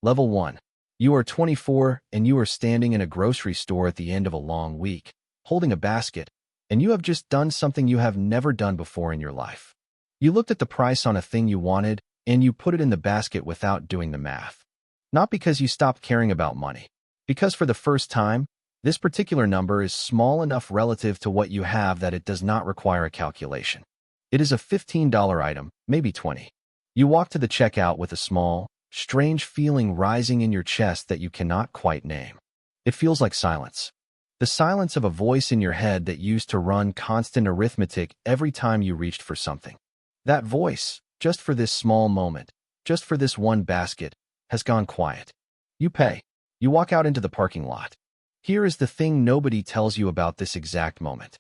Level 1. You are 24 and you are standing in a grocery store at the end of a long week, holding a basket, and you have just done something you have never done before in your life. You looked at the price on a thing you wanted, and you put it in the basket without doing the math. Not because you stopped caring about money. Because for the first time, this particular number is small enough relative to what you have that it does not require a calculation. It is a $15 item, maybe 20. You walk to the checkout with a small, strange feeling rising in your chest that you cannot quite name. It feels like silence. The silence of a voice in your head that used to run constant arithmetic every time you reached for something. That voice, just for this small moment, just for this one basket, has gone quiet. You pay. You walk out into the parking lot. Here is the thing nobody tells you about this exact moment.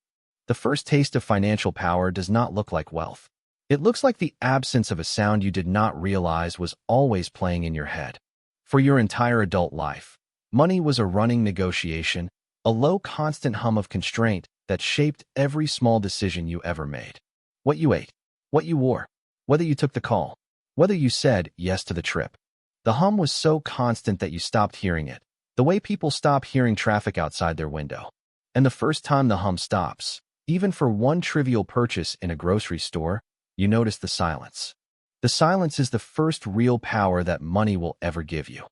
The first taste of financial power does not look like wealth. It looks like the absence of a sound you did not realize was always playing in your head. For your entire adult life, money was a running negotiation, a low constant hum of constraint that shaped every small decision you ever made. What you ate, what you wore, whether you took the call, whether you said yes to the trip. The hum was so constant that you stopped hearing it, the way people stop hearing traffic outside their window. And the first time the hum stops, even for one trivial purchase in a grocery store, you notice the silence. The silence is the first real power that money will ever give you.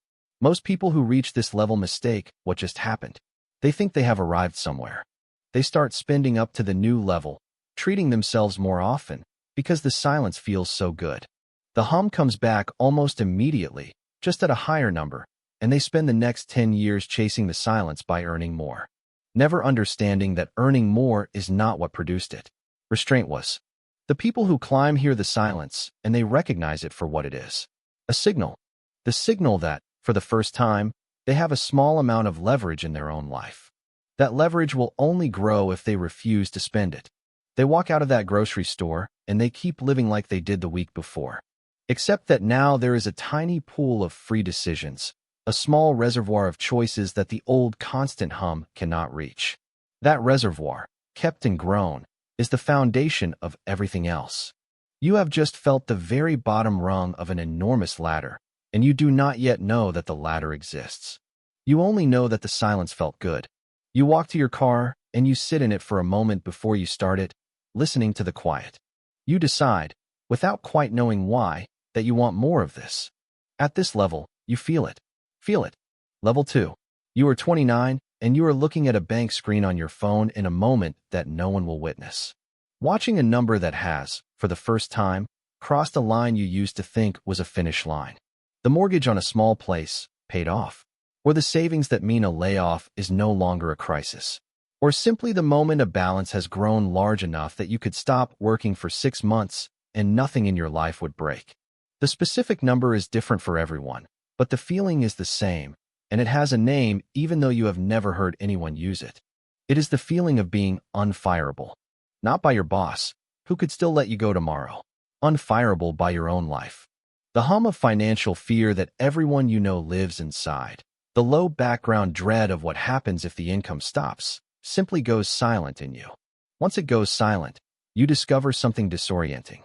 Most people who reach this level mistake what just happened. They think they have arrived somewhere. They start spending up to the new level, treating themselves more often, because the silence feels so good. The hum comes back almost immediately, just at a higher number, and they spend the next 10 years chasing the silence by earning more. Never understanding that earning more is not what produced it. Restraint was. The people who climb hear the silence, and they recognize it for what it is. A signal. The signal that, for the first time, they have a small amount of leverage in their own life. That leverage will only grow if they refuse to spend it. They walk out of that grocery store, and they keep living like they did the week before. Except that now there is a tiny pool of free decisions, a small reservoir of choices that the old constant hum cannot reach. That reservoir, kept and grown, is the foundation of everything else. You have just felt the very bottom rung of an enormous ladder, and you do not yet know that the ladder exists. You only know that the silence felt good. You walk to your car, and you sit in it for a moment before you start it, listening to the quiet. You decide, without quite knowing why, that you want more of this. At this level, you feel it. Feel it. Level 2. You are 29, and you are looking at a bank screen on your phone in a moment that no one will witness. Watching a number that has, for the first time, crossed a line you used to think was a finish line. The mortgage on a small place, paid off. Or the savings that mean a layoff is no longer a crisis. Or simply the moment a balance has grown large enough that you could stop working for 6 months and nothing in your life would break. The specific number is different for everyone, but the feeling is the same, and it has a name even though you have never heard anyone use it. It is the feeling of being unfireable. Not by your boss, who could still let you go tomorrow. Unfireable by your own life. The hum of financial fear that everyone you know lives inside. The low background dread of what happens if the income stops, simply goes silent in you. Once it goes silent, you discover something disorienting.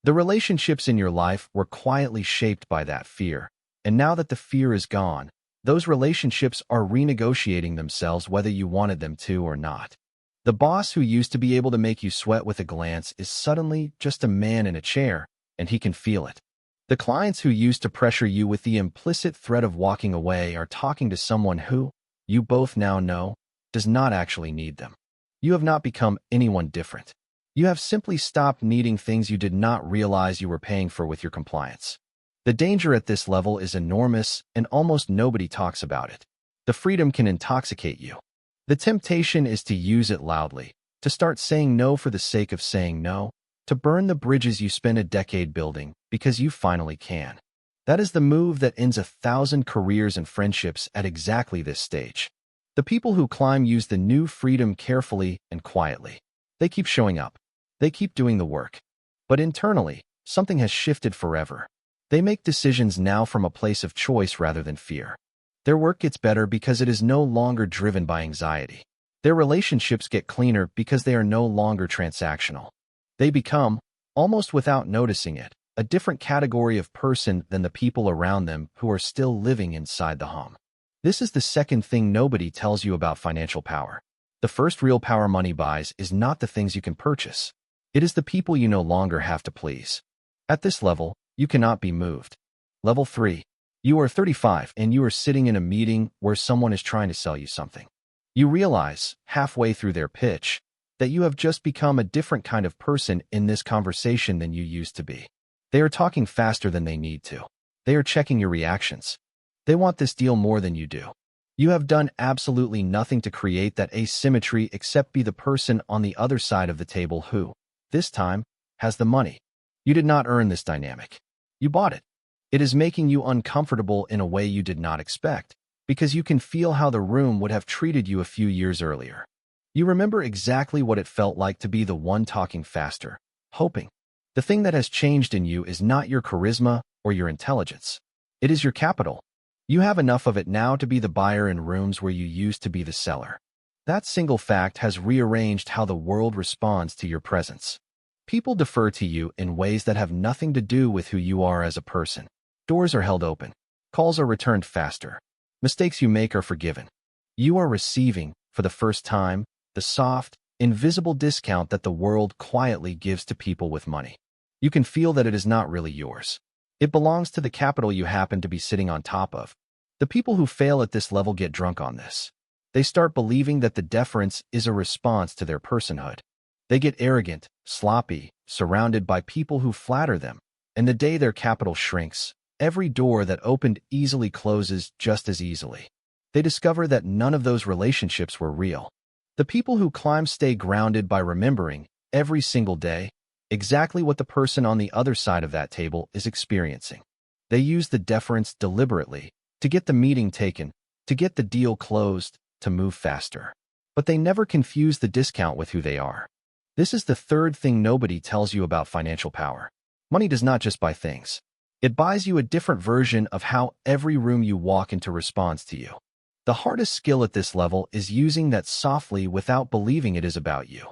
The relationships in your life were quietly shaped by that fear, and now that the fear is gone, those relationships are renegotiating themselves whether you wanted them to or not. The boss who used to be able to make you sweat with a glance is suddenly just a man in a chair, and he can feel it. The clients who used to pressure you with the implicit threat of walking away are talking to someone who, you both now know, does not actually need them. You have not become anyone different. You have simply stopped needing things you did not realize you were paying for with your compliance. The danger at this level is enormous, and almost nobody talks about it. The freedom can intoxicate you. The temptation is to use it loudly, to start saying no for the sake of saying no, to burn the bridges you spent a decade building because you finally can. That is the move that ends 1,000 careers and friendships at exactly this stage. The people who climb use the new freedom carefully and quietly. They keep showing up. They keep doing the work. But internally, something has shifted forever. They make decisions now from a place of choice rather than fear. Their work gets better because it is no longer driven by anxiety. Their relationships get cleaner because they are no longer transactional. They become, almost without noticing it, a different category of person than the people around them who are still living inside the home. This is the second thing nobody tells you about financial power. The first real power money buys is not the things you can purchase. It is the people you no longer have to please. At this level, you cannot be moved. Level 3. You are 35 and you are sitting in a meeting where someone is trying to sell you something. You realize, halfway through their pitch, that you have just become a different kind of person in this conversation than you used to be. They are talking faster than they need to. They are checking your reactions. They want this deal more than you do. You have done absolutely nothing to create that asymmetry except be the person on the other side of the table who, this time, has the money. You did not earn this dynamic. You bought it. It is making you uncomfortable in a way you did not expect, because you can feel how the room would have treated you a few years earlier. You remember exactly what it felt like to be the one talking faster, hoping. The thing that has changed in you is not your charisma or your intelligence. It is your capital. You have enough of it now to be the buyer in rooms where you used to be the seller. That single fact has rearranged how the world responds to your presence. People defer to you in ways that have nothing to do with who you are as a person. Doors are held open. Calls are returned faster. Mistakes you make are forgiven. You are receiving, for the first time, the soft, invisible discount that the world quietly gives to people with money. You can feel that it is not really yours. It belongs to the capital you happen to be sitting on top of. The people who fail at this level get drunk on this. They start believing that the deference is a response to their personhood. They get arrogant, sloppy, surrounded by people who flatter them, and the day their capital shrinks, every door that opened easily closes just as easily. They discover that none of those relationships were real. The people who climb stay grounded by remembering, every single day, exactly what the person on the other side of that table is experiencing. They use the deference deliberately, to get the meeting taken, to get the deal closed, to move faster. But they never confuse the discount with who they are. This is the third thing nobody tells you about financial power. Money does not just buy things. It buys you a different version of how every room you walk into responds to you. The hardest skill at this level is using that softly without believing it is about you.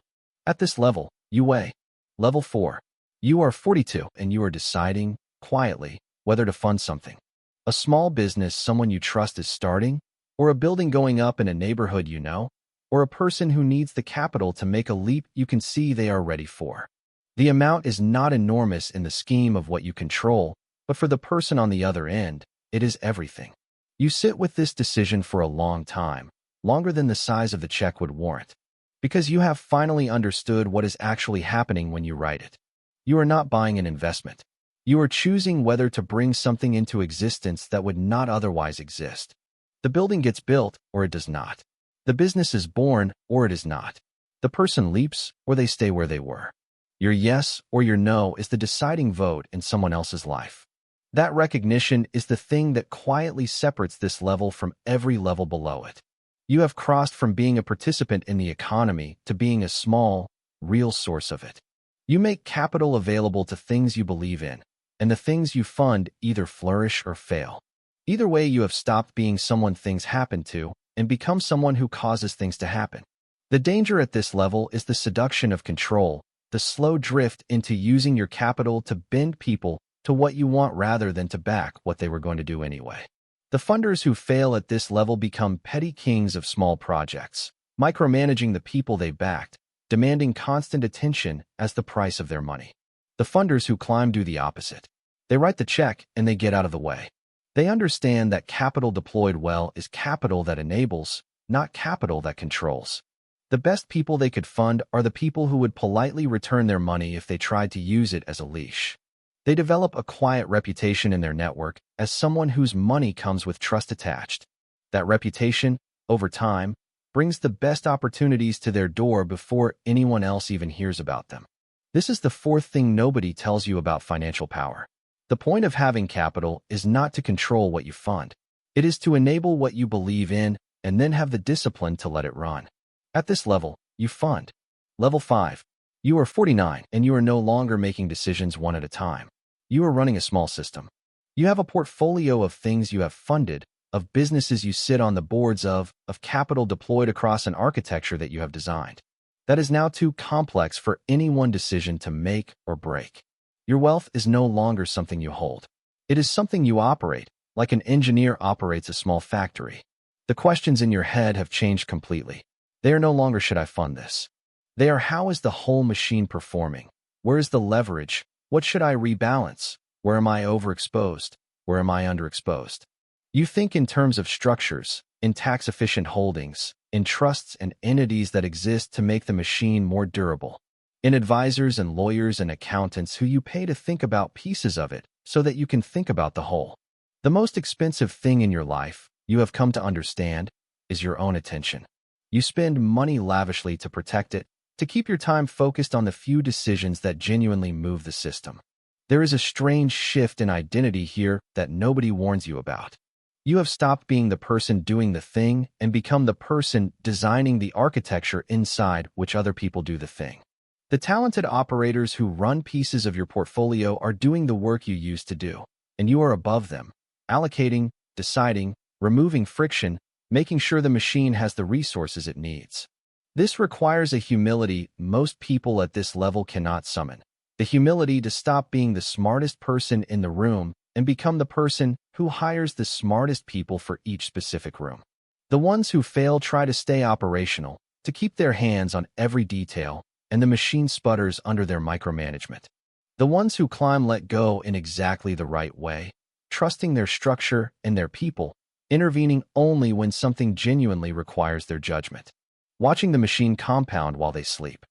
At this level, you weigh. Level 4. You are 42 and you are deciding, quietly, whether to fund something. A small business someone you trust is starting, or a building going up in a neighborhood you know, or a person who needs the capital to make a leap you can see they are ready for. The amount is not enormous in the scheme of what you control, but for the person on the other end, it is everything. You sit with this decision for a long time, longer than the size of the check would warrant, because you have finally understood what is actually happening when you write it. You are not buying an investment. You are choosing whether to bring something into existence that would not otherwise exist. The building gets built, or it does not. The business is born, or it is not. The person leaps, or they stay where they were. Your yes or your no is the deciding vote in someone else's life. That recognition is the thing that quietly separates this level from every level below it. You have crossed from being a participant in the economy to being a small, real source of it. You make capital available to things you believe in, and the things you fund either flourish or fail. Either way, you have stopped being someone things happen to and become someone who causes things to happen. The danger at this level is the seduction of control, the slow drift into using your capital to bend people to what you want rather than to back what they were going to do anyway. The funders who fail at this level become petty kings of small projects, micromanaging the people they backed, demanding constant attention as the price of their money. The funders who climb do the opposite. They write the check and they get out of the way. They understand that capital deployed well is capital that enables, not capital that controls. The best people they could fund are the people who would politely return their money if they tried to use it as a leash. They develop a quiet reputation in their network as someone whose money comes with trust attached. That reputation, over time, brings the best opportunities to their door before anyone else even hears about them. This is the fourth thing nobody tells you about financial power. The point of having capital is not to control what you fund. It is to enable what you believe in and then have the discipline to let it run. At this level, you fund. Level 5. You are 49 and you are no longer making decisions one at a time. You are running a small system. You have a portfolio of things you have funded, of businesses you sit on the boards of capital deployed across an architecture that you have designed. That is now too complex for any one decision to make or break. Your wealth is no longer something you hold. It is something you operate, like an engineer operates a small factory. The questions in your head have changed completely. They are no longer should I fund this? They are how is the whole machine performing? Where is the leverage? What should I rebalance? Where am I overexposed? Where am I underexposed? You think in terms of structures, in tax-efficient holdings, in trusts and entities that exist to make the machine more durable, in advisors and lawyers and accountants who you pay to think about pieces of it so that you can think about the whole. The most expensive thing in your life, you have come to understand, is your own attention. You spend money lavishly to protect it, to keep your time focused on the few decisions that genuinely move the system. There is a strange shift in identity here that nobody warns you about. You have stopped being the person doing the thing and become the person designing the architecture inside which other people do the thing. The talented operators who run pieces of your portfolio are doing the work you used to do, and you are above them, allocating, deciding, removing friction, making sure the machine has the resources it needs. This requires a humility most people at this level cannot summon. The humility to stop being the smartest person in the room and become the person who hires the smartest people for each specific room. The ones who fail try to stay operational, to keep their hands on every detail, and the machine sputters under their micromanagement. The ones who climb let go in exactly the right way, trusting their structure and their people, intervening only when something genuinely requires their judgment. Watching the machine compound while they sleep.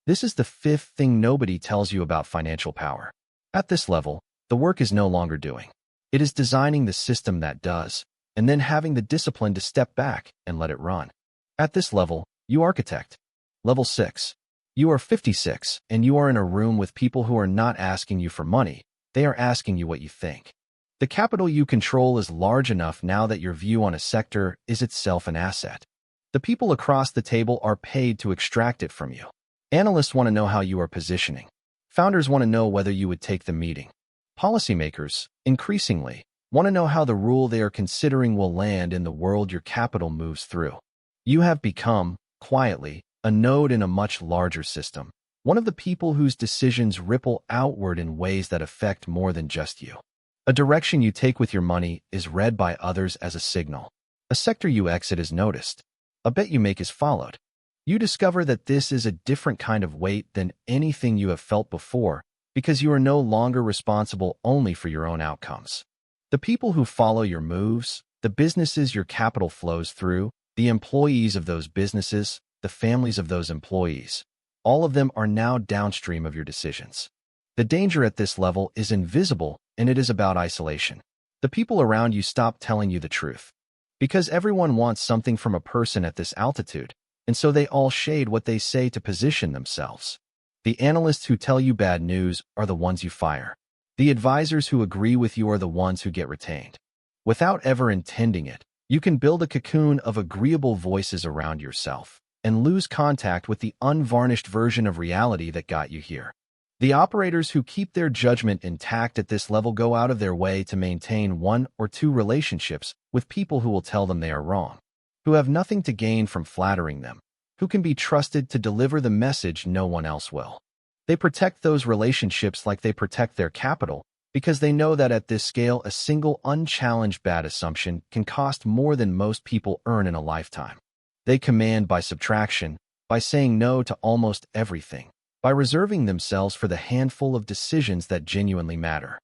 This is the fifth thing nobody tells you about financial power. At this level, the work is no longer doing. It is designing the system that does, and then having the discipline to step back and let it run. At this level, you architect. Level 6. You are 56, and you are in a room with people who are not asking you for money. They are asking you what you think. The capital you control is large enough now that your view on a sector is itself an asset. The people across the table are paid to extract it from you. Analysts want to know how you are positioning. Founders want to know whether you would take the meeting. Policymakers, increasingly, want to know how the rule they are considering will land in the world your capital moves through. You have become, quietly, a node in a much larger system, one of the people whose decisions ripple outward in ways that affect more than just you. A direction you take with your money is read by others as a signal. A sector you exit is noticed. A bet you make is followed. You discover that this is a different kind of weight than anything you have felt before because you are no longer responsible only for your own outcomes. The people who follow your moves, the businesses your capital flows through, the employees of those businesses, the families of those employees, all of them are now downstream of your decisions. The danger at this level is invisible, and it is about isolation. The people around you stop telling you the truth. Because everyone wants something from a person at this altitude, and so they all shade what they say to position themselves. The analysts who tell you bad news are the ones you fire. The advisors who agree with you are the ones who get retained. Without ever intending it, you can build a cocoon of agreeable voices around yourself and lose contact with the unvarnished version of reality that got you here. The operators who keep their judgment intact at this level go out of their way to maintain one or two relationships with people who will tell them they are wrong, who have nothing to gain from flattering them, who can be trusted to deliver the message no one else will. They protect those relationships like they protect their capital because they know that at this scale a single unchallenged bad assumption can cost more than most people earn in a lifetime. They command by subtraction, by saying no to almost everything, by reserving themselves for the handful of decisions that genuinely matter.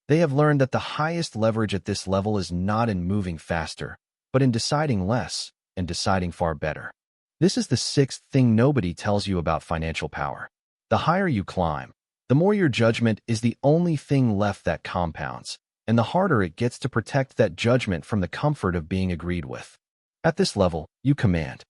They have learned that the highest leverage at this level is not in moving faster, but in deciding less and deciding far better. This is the sixth thing nobody tells you about financial power. The higher you climb, the more your judgment is the only thing left that compounds, and the harder it gets to protect that judgment from the comfort of being agreed with. At this level, you command.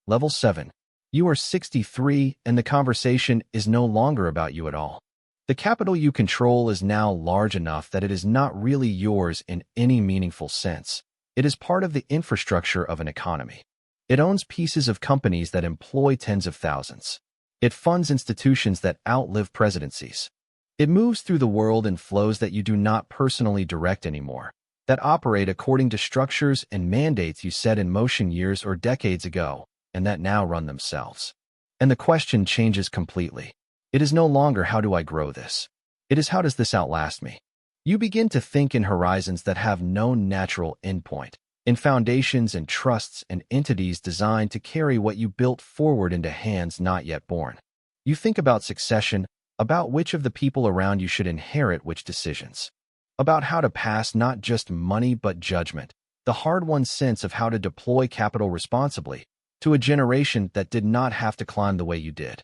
Level 7. You are 63, and the conversation is no longer about you at all. The capital you control is now large enough that it is not really yours in any meaningful sense. It is part of the infrastructure of an economy. It owns pieces of companies that employ tens of thousands. It funds institutions that outlive presidencies. It moves through the world in flows that you do not personally direct anymore, that operate according to structures and mandates you set in motion years or decades ago, and that now run themselves. And the question changes completely. It is no longer how do I grow this? It is how does this outlast me? You begin to think in horizons that have no natural endpoint, in foundations and trusts and entities designed to carry what you built forward into hands not yet born. You think about succession, about which of the people around you should inherit which decisions, about how to pass not just money but judgment, the hard-won sense of how to deploy capital responsibly, to a generation that did not have to climb the way you did.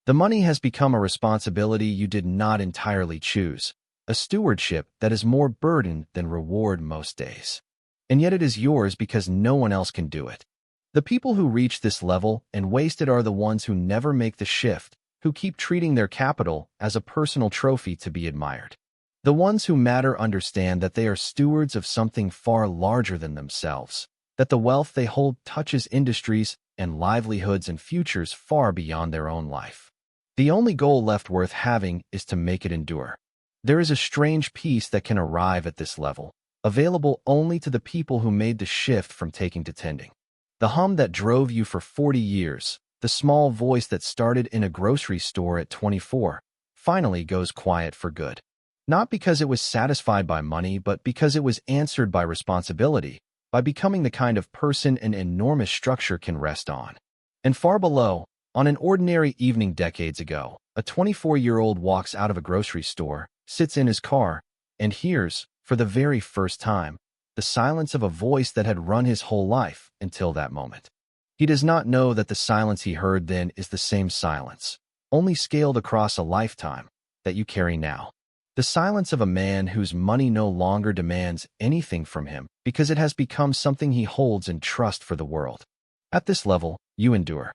The money has become a responsibility you did not entirely choose, a stewardship that is more burden than reward most days. And yet it is yours because no one else can do it. The people who reach this level and waste it are the ones who never make the shift, who keep treating their capital as a personal trophy to be admired. The ones who matter understand that they are stewards of something far larger than themselves, that the wealth they hold touches industries and livelihoods and futures far beyond their own life. The only goal left worth having is to make it endure. There is a strange peace that can arrive at this level, available only to the people who made the shift from taking to tending. The hum that drove you for 40 years, the small voice that started in a grocery store at 24, finally goes quiet for good. Not because it was satisfied by money, but because it was answered by responsibility, by becoming the kind of person an enormous structure can rest on. And far below, on an ordinary evening decades ago, a 24-year-old walks out of a grocery store, sits in his car, and hears, for the very first time, the silence of a voice that had run his whole life until that moment. He does not know that the silence he heard then is the same silence, only scaled across a lifetime, that you carry now. The silence of a man whose money no longer demands anything from him because it has become something he holds in trust for the world. At this level, you endure.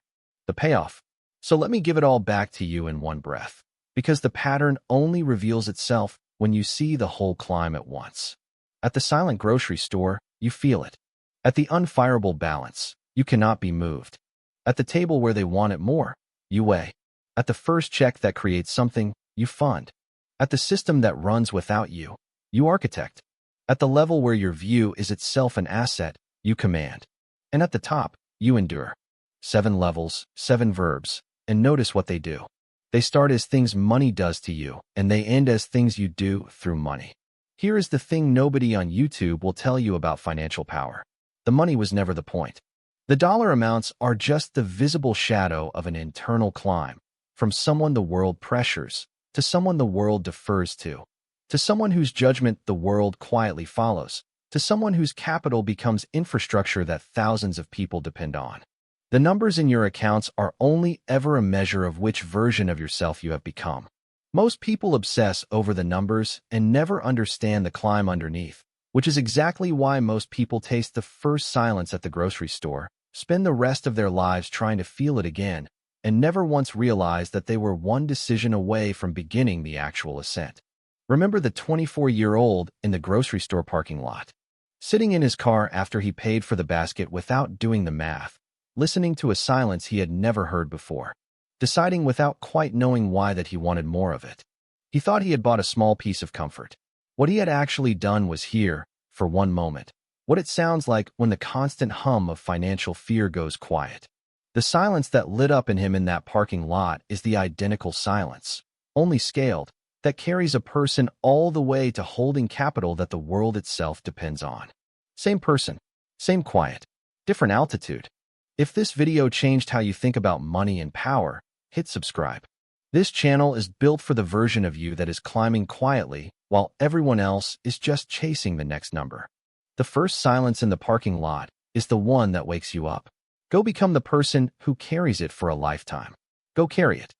The payoff. So let me give it all back to you in one breath, because the pattern only reveals itself when you see the whole climb at once. At the silent grocery store, you feel it. At the unfireable balance, you cannot be moved. At the table where they want it more, you weigh. At the first check that creates something, you fund. At the system that runs without you, you architect. At the level where your view is itself an asset, you command. And at the top, you endure. 7 levels, 7 verbs, and notice what they do. They start as things money does to you, and they end as things you do through money. Here is the thing nobody on YouTube will tell you about financial power. The money was never the point. The dollar amounts are just the visible shadow of an internal climb, from someone the world pressures, to someone the world defers to someone whose judgment the world quietly follows, to someone whose capital becomes infrastructure that thousands of people depend on. The numbers in your accounts are only ever a measure of which version of yourself you have become. Most people obsess over the numbers and never understand the climb underneath, which is exactly why most people taste the first silence at the grocery store, spend the rest of their lives trying to feel it again, and never once realized that they were one decision away from beginning the actual ascent. Remember the 24-year-old in the grocery store parking lot, sitting in his car after he paid for the basket without doing the math, listening to a silence he had never heard before, deciding without quite knowing why that he wanted more of it. He thought he had bought a small piece of comfort. What he had actually done was hear, for one moment, what it sounds like when the constant hum of financial fear goes quiet. The silence that lit up in him in that parking lot is the identical silence, only scaled, that carries a person all the way to holding capital that the world itself depends on. Same person, same quiet, different altitude. If this video changed how you think about money and power, hit subscribe. This channel is built for the version of you that is climbing quietly while everyone else is just chasing the next number. The first silence in the parking lot is the one that wakes you up. Go become the person who carries it for a lifetime. Go carry it.